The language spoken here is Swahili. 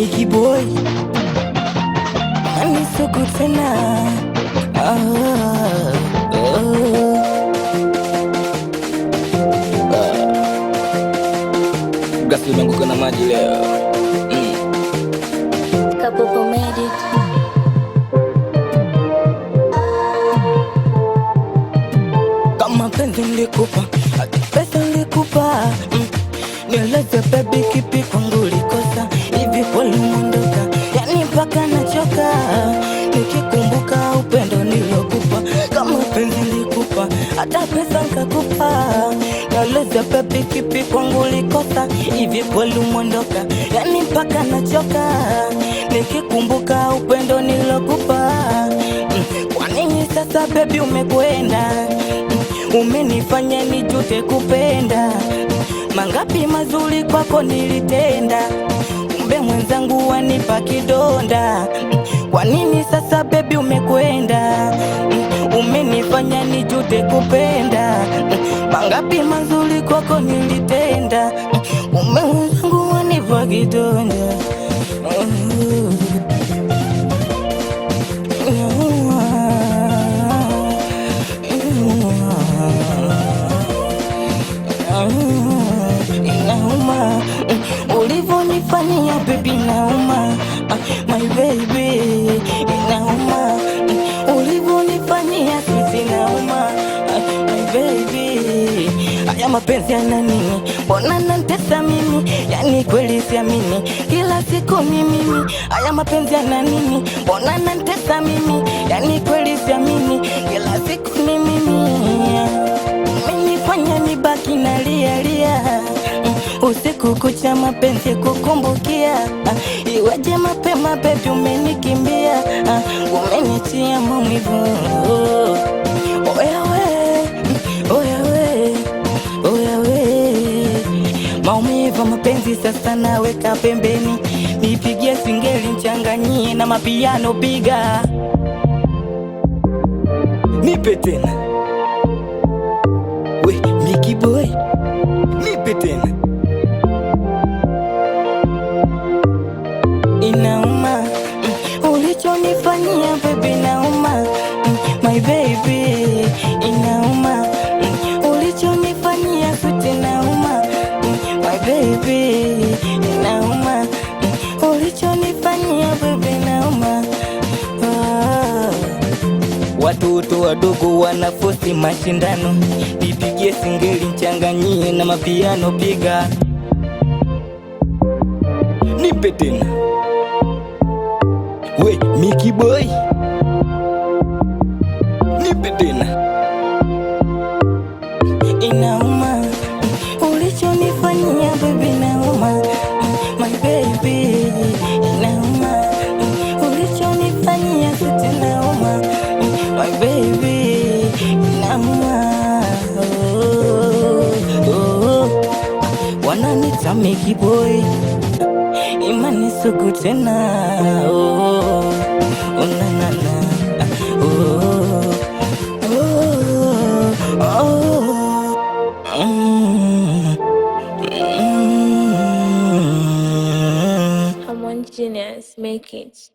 Mickey boy anisuku tena. Gasi umeanguka na maji leo. Kapopo made it. Kama penzi nilikupa, hata pesa nilikupa. Nieleze baby, kipi kwangu likosa? Hivi kweli umeondoka, yani mpaka nachoka nikikumbuka upendo nilokupa. Kama penzi nilikupa, hata pesa nikakupa. Nieleze baby, kipi kwangu likosa? Hivi kweli umeondoka, yani mpaka nachoka nikikumbuka upendo nilokupa. Kwa nini sasa baby umekwenda? Umenifanya nijute kupenda. Mangapi mazuri kwako nilitenda, kumbe mwenzangu wanipa kidonda. Kwa nini sasa baby umekwenda? Umenifanya nijute kupenda. Mangapi mazuri kwako nilitenda, kumbe mwenzangu wanipa kidonda. Inauma ulivonifanyia baby, inauma my baby, inauma ulivonifanyia sisi, inauma my baby. Haya mapenzi yana nini? Mbona nantesa mimi? Yani kweli siamini, kila siku mimi. Haya mapenzi yana nini? Mbona nantesa mimi? Yani kweli siamini, kila siku ni mimi. Umenifanya nibaki nalia, usiku kucha mapenzi kukumbukia. Iweje mapema baby umenikimbia, umeniachia maumivu. Oya we, maumivu mapenzi sasa naweka pembeni. Nipigie singeli nchanganyie na mapiano, piga nipe tena. We Mickey boy, nipe tena. Inauma ulichonifanyia baby, inauma my baby, inauma ulichonifanyia sweet, inauma my baby, inauma ulichonifanyia baby, inauma. Watoto wadogo wanafosi mashindano, nipigie singeli nchanganyie na mapiano, piga nipe tena. We Mickey boy, nipe tena. Inauma ulichonifanyia baby, inauma my baby, inauma ulichonifanyia sweet, inauma my baby, inauma. Wananita Mickey boy, imani sugu tena. I'm one genius, make it.